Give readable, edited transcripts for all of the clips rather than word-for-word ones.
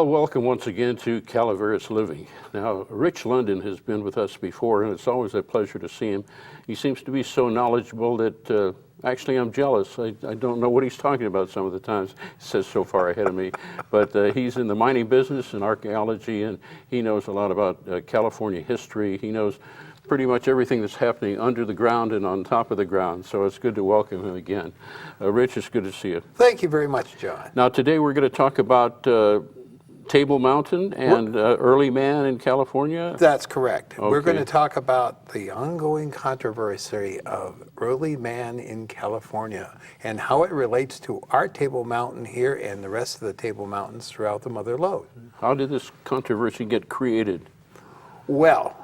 Well, welcome once again to Calaveras Living. Now, Rich Lundin has been with us before, and it's always a pleasure to see him. He seems to be so knowledgeable that actually I'm jealous. I don't know what he's talking about some of the times. He says so far ahead of me. But he's in the mining business and archaeology, and he knows a lot about California history. He knows pretty much everything that's happening under the ground and on top of the ground. So it's good to welcome him again. Rich, it's good to see you. Thank you very much, John. Now, today we're going to talk about Table Mountain and early man in California? That's correct. Okay. We're going to talk about the ongoing controversy of early man in California and how it relates to our Table Mountain here and the rest of the Table Mountains throughout the Mother Lode. How did this controversy get created? Well,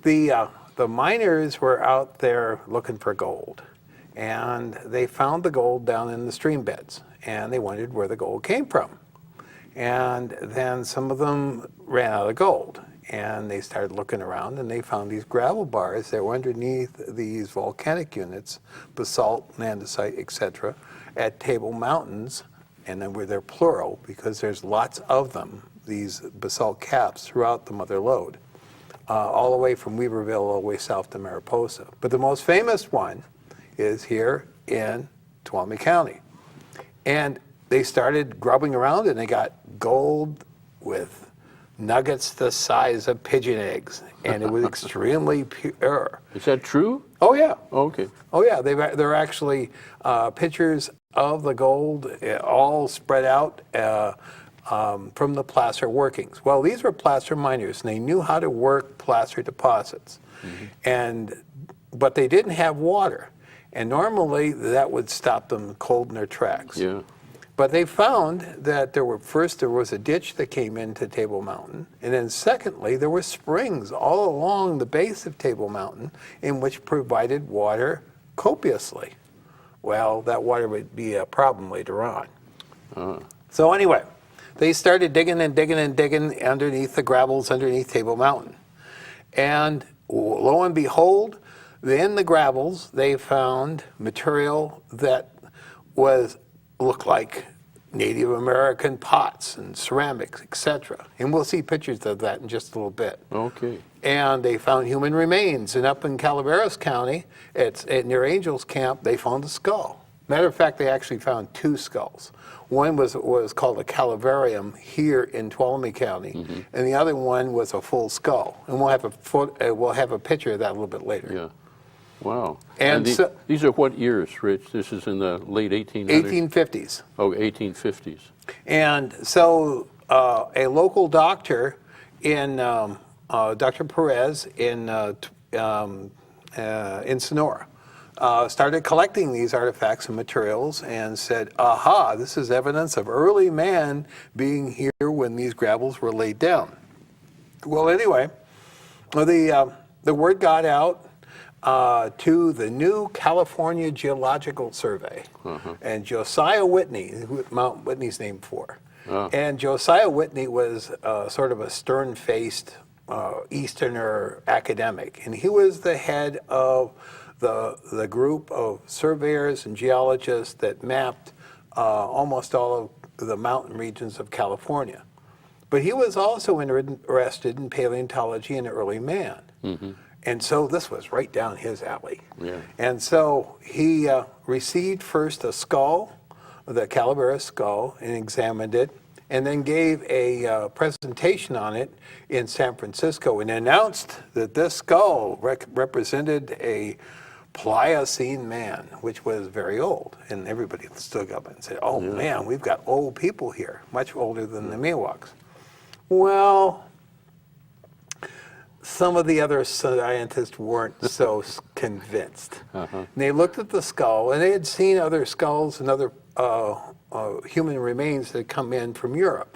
the miners were out there looking for gold, and they found the gold down in the stream beds, and they wondered where the gold came from. And then some of them ran out of gold, and they started looking around, and they found these gravel bars that were underneath these volcanic units, basalt, andesite, etc., at Table Mountains, and then they're plural because there's lots of them, these basalt caps throughout the Mother Lode, all the way from Weaverville all the way south to Mariposa. But the most famous one is here in Tuolumne County. And they started grubbing around, and they got gold with nuggets the size of pigeon eggs, and it was extremely pure. Is that true? Oh yeah. Okay. Oh yeah. There are actually pictures of the gold all spread out from the placer workings. Well, these were placer miners, and they knew how to work placer deposits, but they didn't have water, and normally that would stop them cold in their tracks. Yeah. But they found that there was a ditch that came into Table Mountain, and then secondly, there were springs all along the base of Table Mountain in which provided water copiously. Well, that water would be a problem later on. So anyway, they started digging and digging and digging underneath the gravels underneath Table Mountain. And lo and behold, in the gravels, they found material that looked like Native American pots and ceramics, etc. And we'll see pictures of that in just a little bit. Okay. And they found human remains. And up in Calaveras County, near Angels Camp, they found a skull. Matter of fact, they actually found two skulls. One was called a Calaverium here in Tuolumne County, and the other one was a full skull. And we'll have a picture of that a little bit later. Yeah. Wow. And these are what years, Rich? This is in the late 1800s? 1850s. Oh, 1850s. And so a local doctor in Dr. Perez in Sonora started collecting these artifacts and materials and said, aha, this is evidence of early man being here when these gravels were laid down. Well, anyway, the word got out to the new California Geological Survey. And Josiah Whitney, who Mount Whitney's named for. And Josiah Whitney was sort of a stern-faced Easterner academic. And he was the head of the group of surveyors and geologists that mapped almost all of the mountain regions of California. But he was also interested in paleontology and early man. And so this was right down his alley. Yeah. And so he received first a skull, the Calaveras skull, and examined it, and then gave a presentation on it in San Francisco and announced that this skull represented a Pliocene man, which was very old. And everybody stood up and said, oh man, we've got old people here, much older than the Miwoks. Well, some of the other scientists weren't so convinced. And they looked at the skull, and they had seen other skulls and other human remains that had come in from Europe,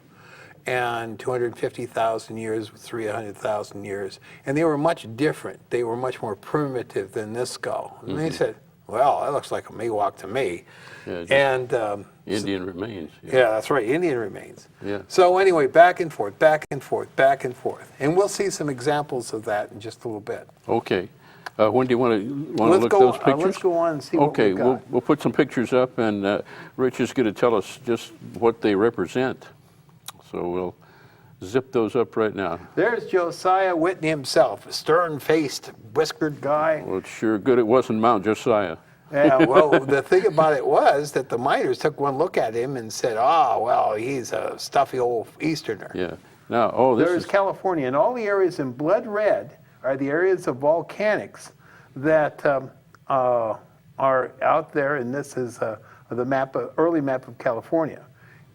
and 250,000 years, 300,000 years, and they were much different. They were much more primitive than this skull. And they said, well, that looks like a Miwok to me. Yeah, and Indian remains. Yeah, that's right, Indian remains. Yeah. So anyway, back and forth, back and forth, back and forth. And we'll see some examples of that in just a little bit. Okay. When do you want to look at those pictures? Let's go on and see what we've got. Okay, we'll put some pictures up, and Rich is going to tell us just what they represent. So we'll zip those up right now. There's Josiah Whitney himself, a stern-faced, whiskered guy. Well, it's sure good it wasn't Mount Josiah. Yeah, well, the thing about it was that the miners took one look at him and said, "Oh, well, he's a stuffy old Easterner." Yeah. Now, oh, this There's is California, and all the areas in blood red are the areas of volcanics that are out there, and this is the map, early map of California.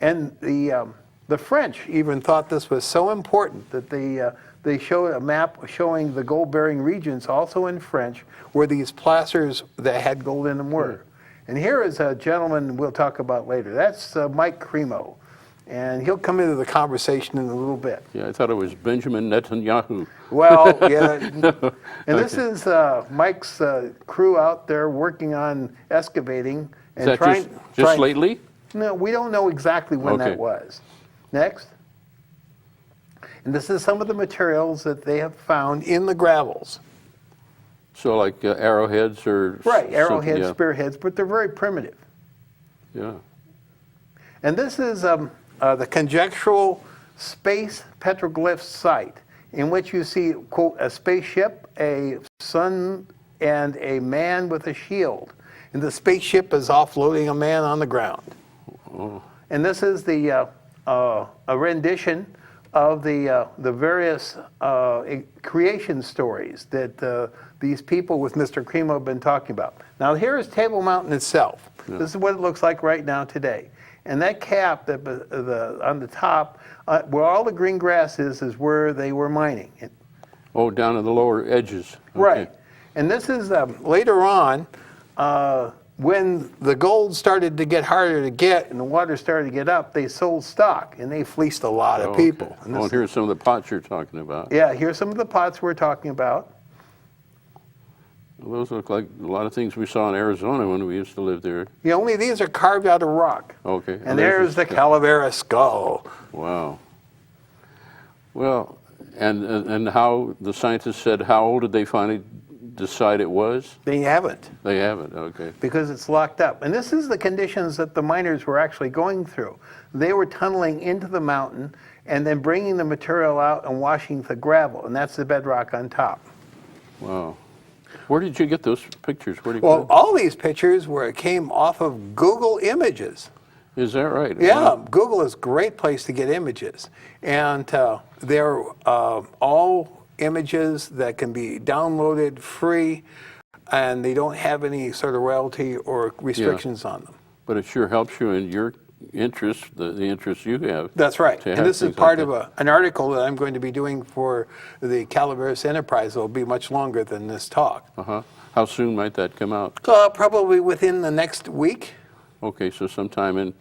And the French even thought this was so important that they showed a map showing the gold-bearing regions, also in French, where these placers that had gold in them were. And here is a gentleman we'll talk about later. That's Mike Cremo, and he'll come into the conversation in a little bit. yeah, I thought it was Benjamin Netanyahu. Well, yeah, and this is Mike's crew out there working on excavating Is and that trying. just lately? No, we don't know exactly when Okay. that was. Next. And this is some of the materials that they have found in the gravels. So like arrowheads or Right, arrowheads, yeah. spearheads, but they're very primitive. Yeah. And this is the conjectural space petroglyph site, in which you see, quote, a spaceship, a sun, and a man with a shield. And the spaceship is offloading a man on the ground. Oh. And this is a rendition of the various creation stories that these people with Mr. Cremo have been talking about. Now here is Table Mountain itself. Yeah. This is what it looks like right now today. And that cap that on the top, where all the green grass is where they were mining. Oh, down in the lower edges. Okay. Right. And this is later on, when the gold started to get harder to get and the water started to get up, they sold stock and they fleeced a lot of Okay. people. And Oh, and here's some of the pots you're talking about. yeah, here's some of the pots we're talking about. Those look like a lot of things we saw in Arizona when we used to live there. Yeah, only these are carved out of rock. Okay. And there's the Calaveras skull. Wow. Well, and how the scientists said, how old did they finally decide it was? They haven't, They haven't. Okay. because it's locked up. And this is the conditions that the miners were actually going through. They were tunneling into the mountain and then bringing the material out and washing the gravel, and that's the bedrock on top. Wow. Where did you get those pictures? Where did you Well, get all these pictures came off of Google Images. Is that right? Yeah, Wow. Google is a great place to get images. And they're all images that can be downloaded free, and they don't have any sort of royalty or restrictions on them. But it sure helps you in your interest, the interest you have. That's right. to And have this is things part like of an article that I'm going to be doing for the Calaveras Enterprise. It'll be much longer than this talk. Uh-huh. How soon might that come out? Probably within the next week. Okay, so sometime in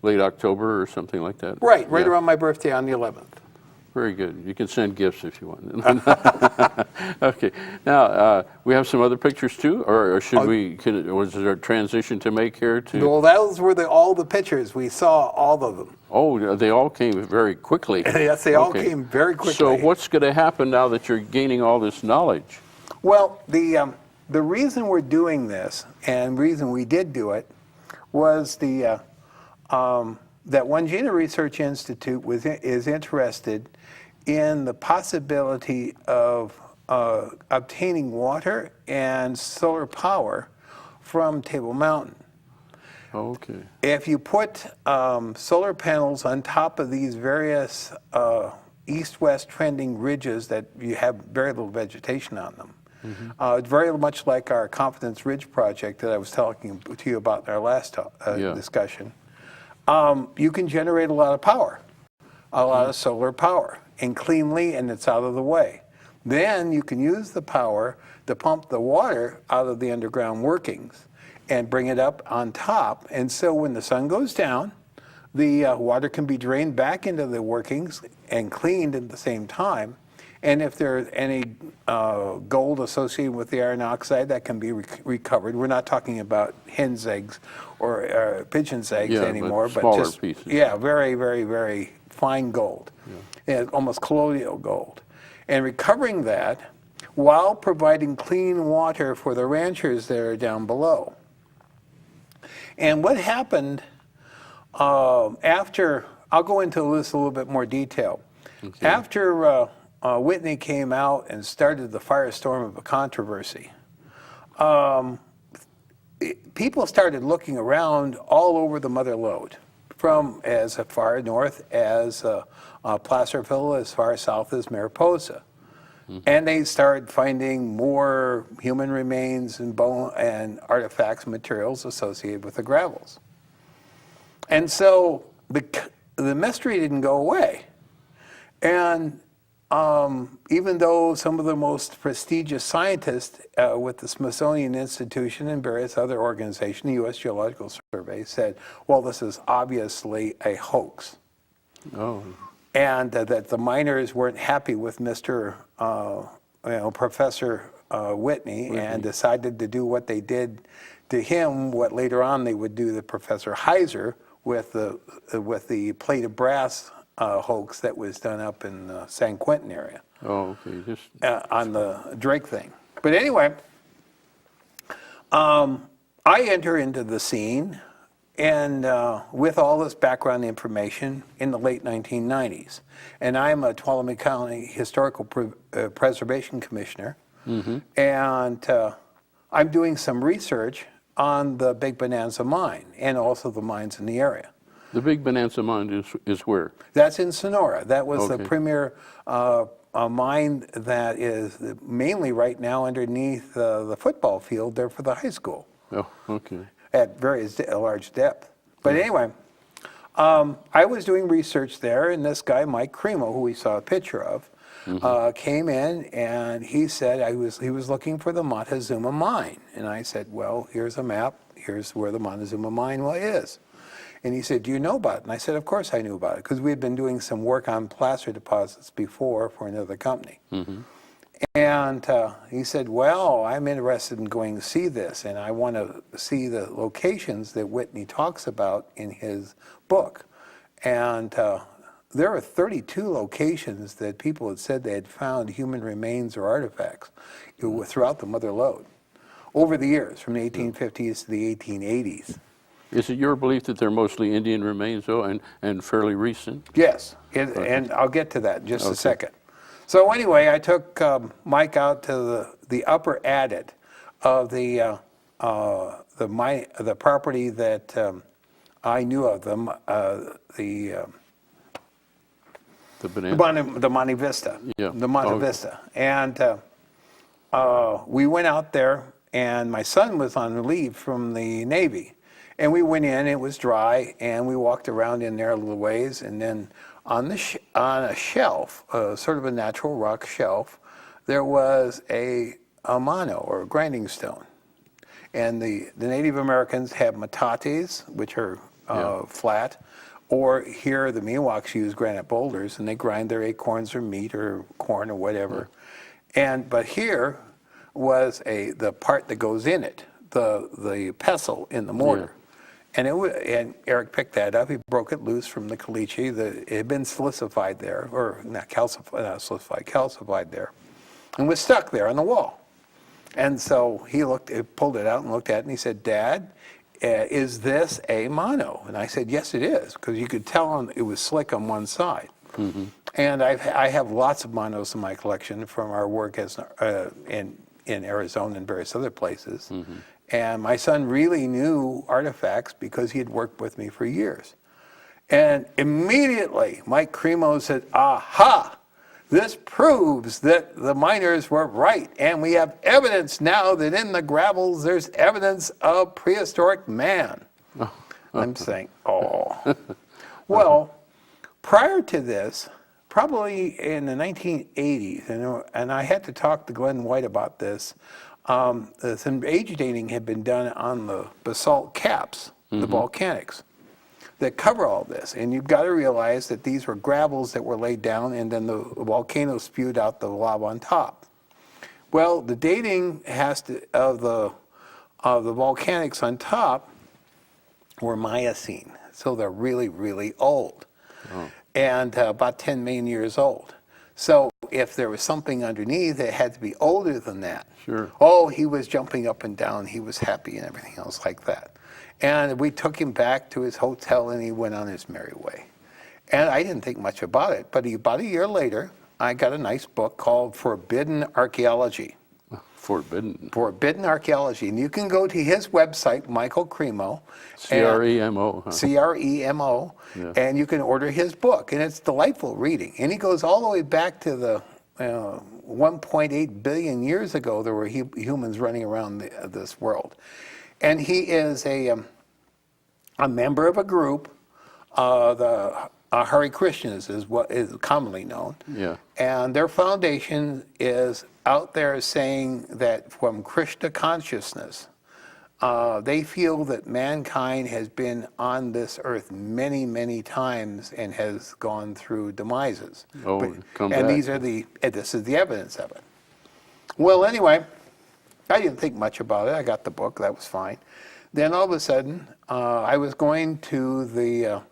late October or something like that? Right Yeah. around my birthday on the 11th. Very good. You can send gifts if you want. Okay. Now, we have some other pictures too, or should was there a transition to make here to? Well, those were all the pictures. We saw all of them. Oh, they all came very quickly. Yes, they all Okay. came very quickly. So what's going to happen now that you're gaining all this knowledge? Well, the reason we're doing this, and reason we did do it, was that Wangina Research Institute is interested in the possibility of obtaining water and solar power from Table Mountain. Okay. If you put solar panels on top of these various east-west trending ridges that you have very little vegetation on them, it's very much like our Confidence Ridge project that I was talking to you about in our last discussion. You can generate a lot of power, a lot of solar power, and cleanly, and it's out of the way. Then you can use the power to pump the water out of the underground workings and bring it up on top. And so when the sun goes down, the water can be drained back into the workings and cleaned at the same time. And if there's any gold associated with the iron oxide, that can be recovered. We're not talking about hen's eggs or pigeon's eggs anymore, but smaller just pieces. very, very, very fine gold, and almost colloidal gold. And recovering that while providing clean water for the ranchers that are down below. And what happened after I'll go into this a little bit more detail. Okay. After Whitney came out and started the firestorm of a controversy, people started looking around all over the Mother Lode, from as far north as Placerville, as far south as Mariposa. And they started finding more human remains and bone and artifacts and materials associated with the gravels. And so the mystery didn't go away. And even though some of the most prestigious scientists with the Smithsonian Institution and various other organizations, the U.S. Geological Survey, said, well, this is obviously a hoax. Oh. And that the miners weren't happy with Professor Whitney and decided to do what they did to him, what later on they would do to Professor Heiser with the plate of brass hoax that was done up in the San Quentin area. Oh, okay. Just On the Drake thing. But anyway, I enter into the scene and with all this background information in the late 1990s. And I'm a Tuolumne County Historical Preservation Commissioner. And I'm doing some research on the Big Bonanza Mine and also the mines in the area. the Big Bonanza Mine is where? That's in Sonora. That was the Okay. premier mine that is mainly right now underneath the football field there for the high school Oh, okay. at very large depth. But anyway, I was doing research there, and this guy, Mike Cremo, who we saw a picture of, came in and he said he was looking for the Montezuma mine. And I said, well, here's a map. Here's where the Montezuma mine is. And he said, do you know about it? And I said, of course I knew about it, because we had been doing some work on placer deposits before for another company. And he said, well, I'm interested in going to see this, and I want to see the locations that Whitney talks about in his book. And there are 32 locations that people had said they had found human remains or artifacts throughout the Mother Lode over the years, from the 1850s to the 1880s. Is it your belief that they're mostly Indian remains, though, and fairly recent? Yes, and I'll get to that in just a second. So anyway, I took Mike out to the upper adit of the property that I knew of, the Monte Vista, Yeah. the Monte Vista, and we went out there, and my son was on leave from the Navy. And we went in, it was dry, and we walked around in there a little ways, and then on a shelf, sort of a natural rock shelf, there was a mano, or a grinding stone. And the Native Americans have metates, which are flat, or here the Miwoks use granite boulders, and they grind their acorns or meat or corn or whatever. But here was the part that goes in it, the pestle in the mortar. And Eric picked that up. He broke it loose from the caliche. It had been silicified there, or not silicified, calcified there, and was stuck there on the wall. And so he pulled it out and looked at it, and he said, "Dad, is this a mono?" And I said, "Yes, it is," because you could tell it was slick on one side. And I have lots of monos in my collection from our work in Arizona and various other places. And my son really knew artifacts because he had worked with me for years. And immediately, Mike Cremo said, aha, this proves that the miners were right. And we have evidence now that in the gravels, there's evidence of prehistoric man. I'm saying, oh. Well, prior to this, probably in the 1980s, and I had to talk to Glenn White about this, some age dating had been done on the basalt caps, the volcanics, that cover all this. And you've got to realize that these were gravels that were laid down, and then the volcano spewed out the lava on top. Well, the dating of the volcanics on top were Miocene, so they're really, really old, and about 10 million years old. So if there was something underneath, it had to be older than that. Sure. Oh, he was jumping up and down. He was happy and everything else like that. And we took him back to his hotel, and he went on his merry way. And I didn't think much about it. But about a year later, I got a nice book called Forbidden Archaeology. Forbidden. Forbidden Archaeology. And you can go to his website, Michael Cremo. C-R-E-M-O. Huh? C-R-E-M-O. Yeah. And you can order his book. And it's delightful reading. And he goes all the way back to the 1.8 billion years ago, there were humans running around this world. And he is a member of a group, the Hare Krishnas is what is commonly known. Yeah. And their foundation is out there saying that from Krishna consciousness, they feel that mankind has been on this earth many, many times and has gone through demises. Oh, come and back. this is the evidence of it. Well, anyway, I didn't think much about it. I got the book, that was fine. Then all of a sudden, I was going to the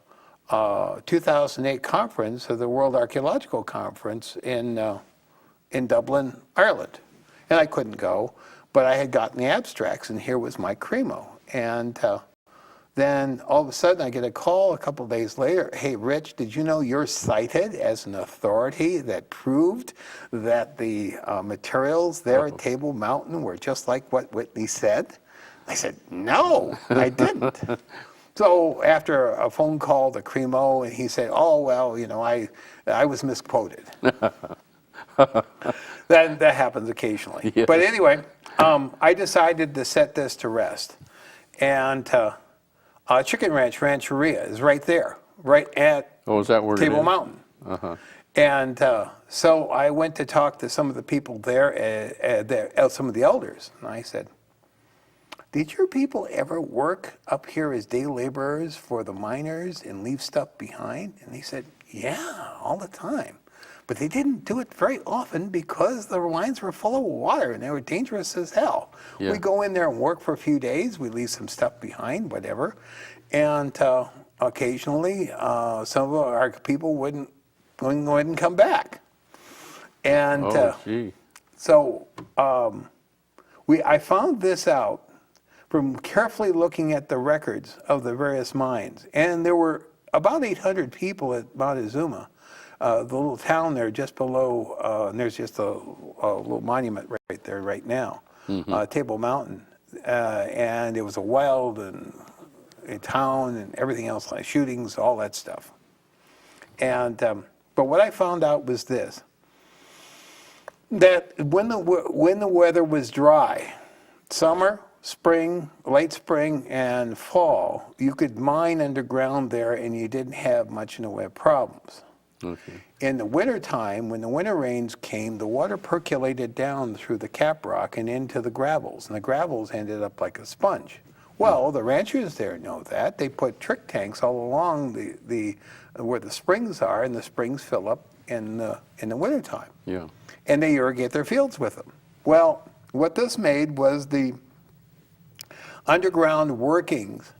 2008 conference of the World Archaeological Conference in Dublin, Ireland. And I couldn't go, but I had gotten the abstracts, and here was my Cremo. And then all of a sudden I get a call a couple of days later, hey, Rich, did you know you're cited as an authority that proved that the materials there at Table Mountain were just like what Whitney said? I said, no, I didn't. So after a phone call to Cremo, and he said, oh, well, you know, I was misquoted. That happens occasionally. Yes. But anyway, I decided to set this to rest. And Chicken Ranch Rancheria is right there, right at Oh, is that where Table it is? Mountain. Uh-huh. And so I went to talk to some of the people there, some of the elders, and I said, did your people ever work up here as day laborers for the miners and leave stuff behind? And they said, yeah, all the time. But they didn't do it very often because the mines were full of water and they were dangerous as hell. Yeah. We go in there and work for a few days, we leave some stuff behind, whatever. And occasionally, some of our people wouldn't go ahead and come back. And Gee. so I found this out from carefully looking at the records of the various mines. And there were about 800 people at Montezuma, the little town there just below, and there's just a little monument right there right now, Table Mountain. And it was a wild and a town and everything else, like shootings, all that stuff. And but what I found out was this, that when the weather was dry, summer, spring, late spring, and fall, you could mine underground there and you didn't have much in the way of problems. Okay. In the wintertime, when the winter rains came, the water percolated down through the cap rock and into the gravels, and the gravels ended up like a sponge. Well, the ranchers there know that. They put trick tanks all along the where the springs are, and the springs fill up in the wintertime. Yeah. And they irrigate their fields with them. Well, what this made was the underground workings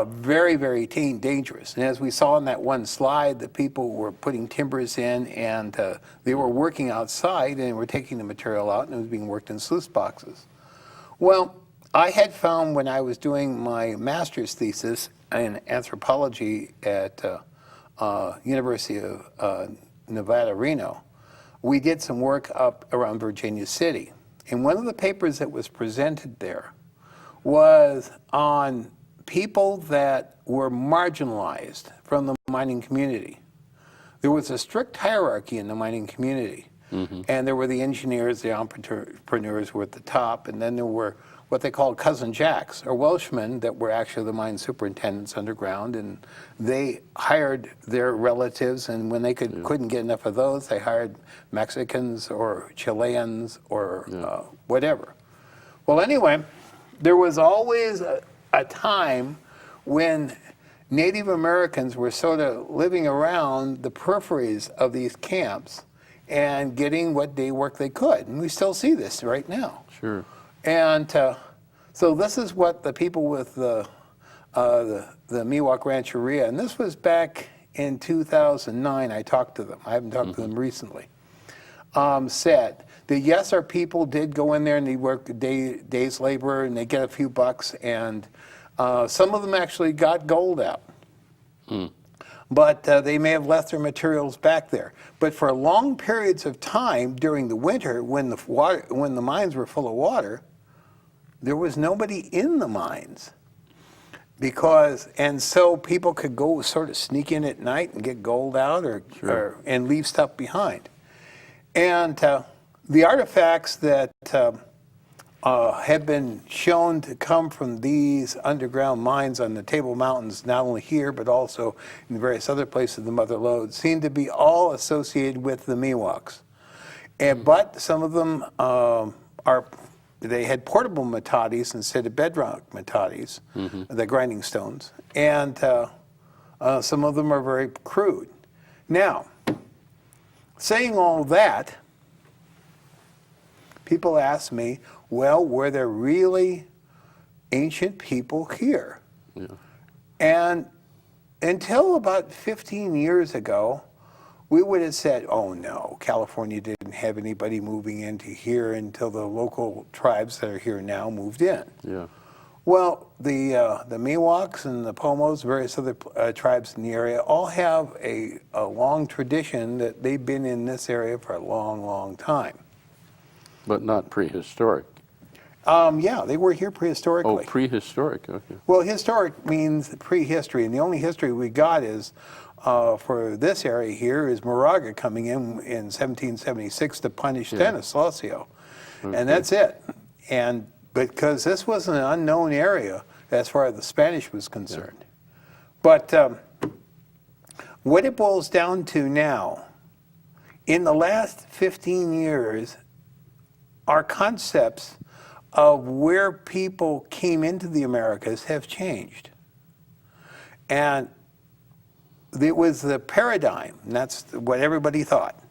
very, very dangerous. And as we saw in that one slide, the people were putting timbers in, and they were working outside and were taking the material out, and it was being worked in sluice boxes. Well, I had found when I was doing my master's thesis in anthropology at University of Nevada, Reno, we did some work up around Virginia City. And one of the papers that was presented there was on people that were marginalized from the mining community. There was a strict hierarchy in the mining community. And there were the engineers, the entrepreneurs were at the top, and then there were what they called cousin jacks, or Welshmen that were actually the mine superintendents underground, and they hired their relatives, and when they couldn't get enough of those, they hired Mexicans or Chileans or whatever. Well, anyway, there was always a time when Native Americans were sort of living around the peripheries of these camps and getting what day work they could. And we still see this right now. Sure. And so this is what the people with the Miwok Rancheria, and this was back in 2009, I talked to them. I haven't talked to them recently. Said that yes, our people did go in there and they work day's labor and they get a few bucks, and some of them actually got gold out. but they may have left their materials back there. But for long periods of time during the winter, when the mines were full of water, there was nobody in the mines. And so people could go sort of sneak in at night and get gold out and leave stuff behind. And the artifacts that have been shown to come from these underground mines on the Table Mountains, not only here, but also in various other places of the Mother Lode, seem to be all associated with the Miwoks. But some of them they had portable metates instead of bedrock metates, the grinding stones, and some of them are very crude. Now, saying all that, people ask me, well, were there really ancient people here? Yeah. And until about 15 years ago, we would have said, oh no, California didn't have anybody moving into here until the local tribes that are here now moved in. Yeah. Well, the Miwoks and the Pomos, various other tribes in the area, all have a long tradition that they've been in this area for a long, long time. But not prehistoric. Yeah, they were here prehistorically. Oh, prehistoric, okay. Well, historic means prehistory, and the only history we got is for this area here is Moraga coming in 1776 to punish Stanislausio. Okay. And that's it. And because this was an unknown area as far as the Spanish was concerned. Yeah. But what it boils down to now, in the last 15 years, our concepts of where people came into the Americas have changed. And it was the paradigm, and that's what everybody thought,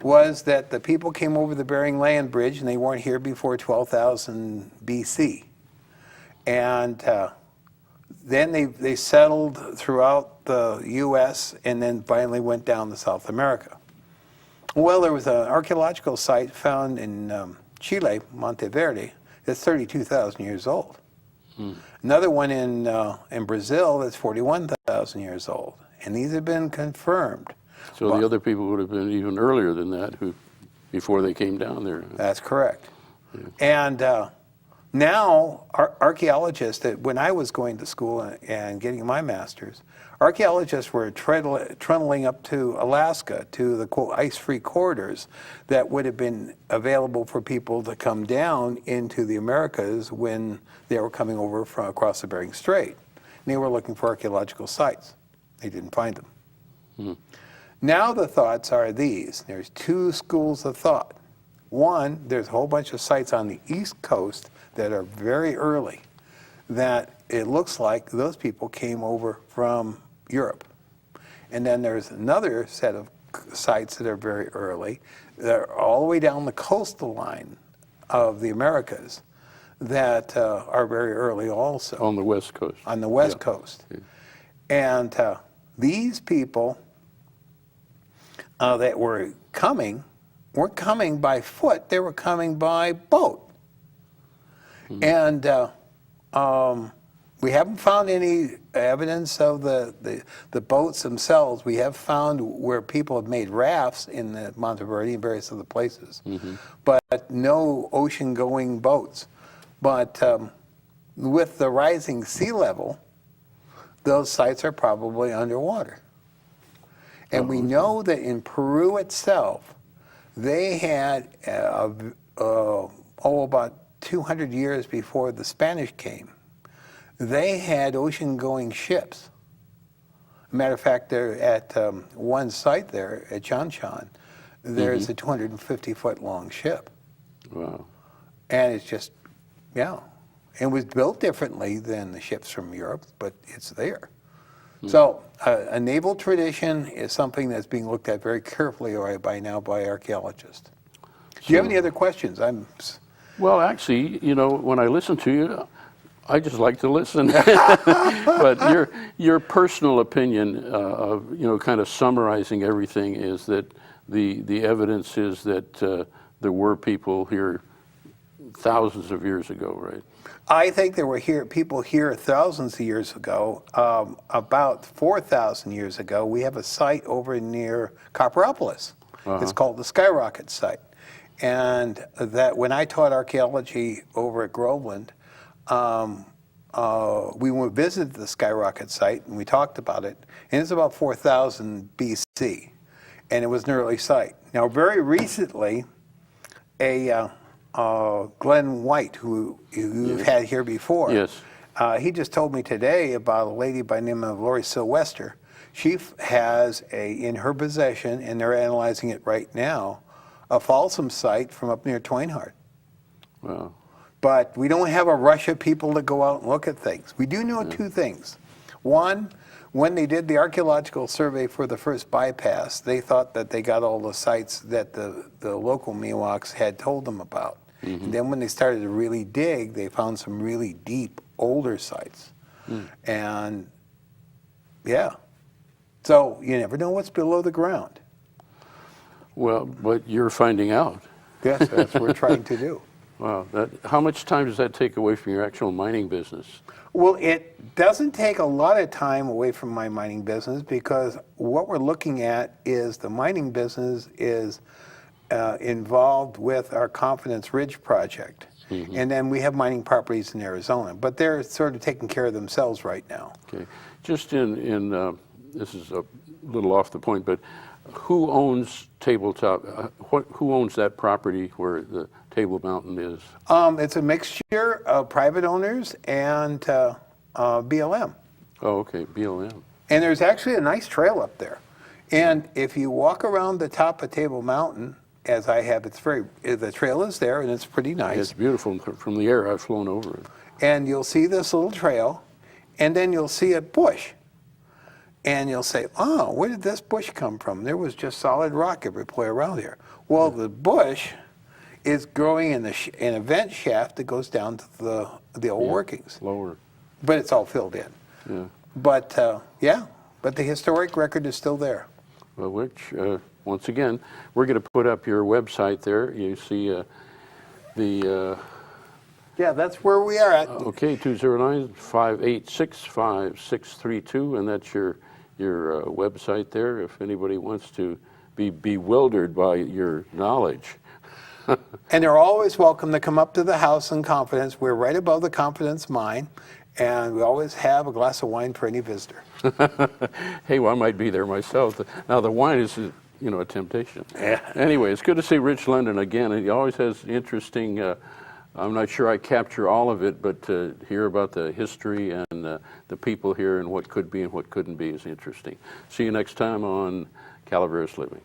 was that the people came over the Bering Land Bridge and they weren't here before 12,000 BC. And then they settled throughout the U.S. and then finally went down to South America. Well, there was an archaeological site found in Chile, Monteverde, that's 32,000 years old. Another one in Brazil that's 41,000 years old. And these have been confirmed. So the other people would have been even earlier than that, before they came down there. That's correct. Yeah. And now archaeologists, when I was going to school and getting my master's, archaeologists were trundling up to Alaska to the quote ice-free corridors that would have been available for people to come down into the Americas when they were coming over from across the Bering Strait. And they were looking for archaeological sites. They didn't find them. Now the thoughts are these. There's two schools of thought. One, there's a whole bunch of sites on the East Coast that are very early that it looks like those people came over from Europe. And then there's another set of sites that are very early that are all the way down the coastal line of the Americas that are very early also. On the West Coast. On the West Coast. Yeah. And these people that were coming weren't coming by foot, they were coming by boat. And we haven't found any evidence of the boats themselves. We have found where people have made rafts in the Monteverde and various other places, but no ocean-going boats. But with the rising sea level, those sites are probably underwater. And we know that in Peru itself, they had, about 200 years before the Spanish came, they had ocean-going ships. Matter of fact, they're at one site there at Chanchan, there's a 250-foot long ship. Wow. And it's just, it was built differently than the ships from Europe, but it's there. So a naval tradition is something that's being looked at very carefully by now by archaeologists. Do you have any other questions? Well, actually, when I listen to you, I just like to listen. But your personal opinion of, kind of summarizing everything is that the evidence is that there were people here thousands of years ago, right? I think there were people here thousands of years ago. About 4,000 years ago, we have a site over near Copperopolis. It's called the Skyrocket Site. And that when I taught archaeology over at Groveland, we visited the Skyrocket Site and we talked about it. And it's about 4,000 BC. And it was an early site. Now, very recently, Glenn White, who you've had here before. Yes. He just told me today about a lady by the name of Lori Sylvester. She has in her possession, and they're analyzing it right now, a Folsom site from up near Twainhart. Wow. But we don't have a rush of people to go out and look at things. We do know two things. One, when they did the archaeological survey for the first bypass, they thought that they got all the sites that the local Miwoks had told them about. And then when they started to really dig, they found some really deep, older sites. And yeah, so you never know what's below the ground. Well, but you're finding out. Yes, that's what we're trying to do. Wow. How much time does that take away from your actual mining business? Well, it doesn't take a lot of time away from my mining business because what we're looking at is the mining business is involved with our Confidence Ridge project. And then we have mining properties in Arizona, but they're sort of taking care of themselves right now. Okay. Just in this is a little off the point, but who owns Tabletop? Who owns that property where the Table Mountain is? It's a mixture of private owners and BLM. Oh, okay, BLM. And there's actually a nice trail up there. And if you walk around the top of Table Mountain, as I have, the trail is there and it's pretty nice. It's beautiful from the air. I've flown over it. And you'll see this little trail, and then you'll see a bush. And you'll say, oh, where did this bush come from? There was just solid rock everywhere around here. Well, the bush is growing in a vent shaft that goes down to the old workings. Lower. But it's all filled in. Yeah. But but the historic record is still there. Well, which, once again, we're going to put up your website there. You see Yeah, that's where we are at. Okay, 209-586-5632, and that's your website there if anybody wants to be bewildered by your knowledge. And they're always welcome to come up to the house in Confidence. We're right above the Confidence mine, and we always have a glass of wine for any visitor. Hey, well, I might be there myself. Now, the wine is, a temptation. Yeah. Anyway, it's good to see Rich Lundin again. He always has interesting, I'm not sure I capture all of it, but to hear about the history and the people here and what could be and what couldn't be is interesting. See you next time on Calaveras Living.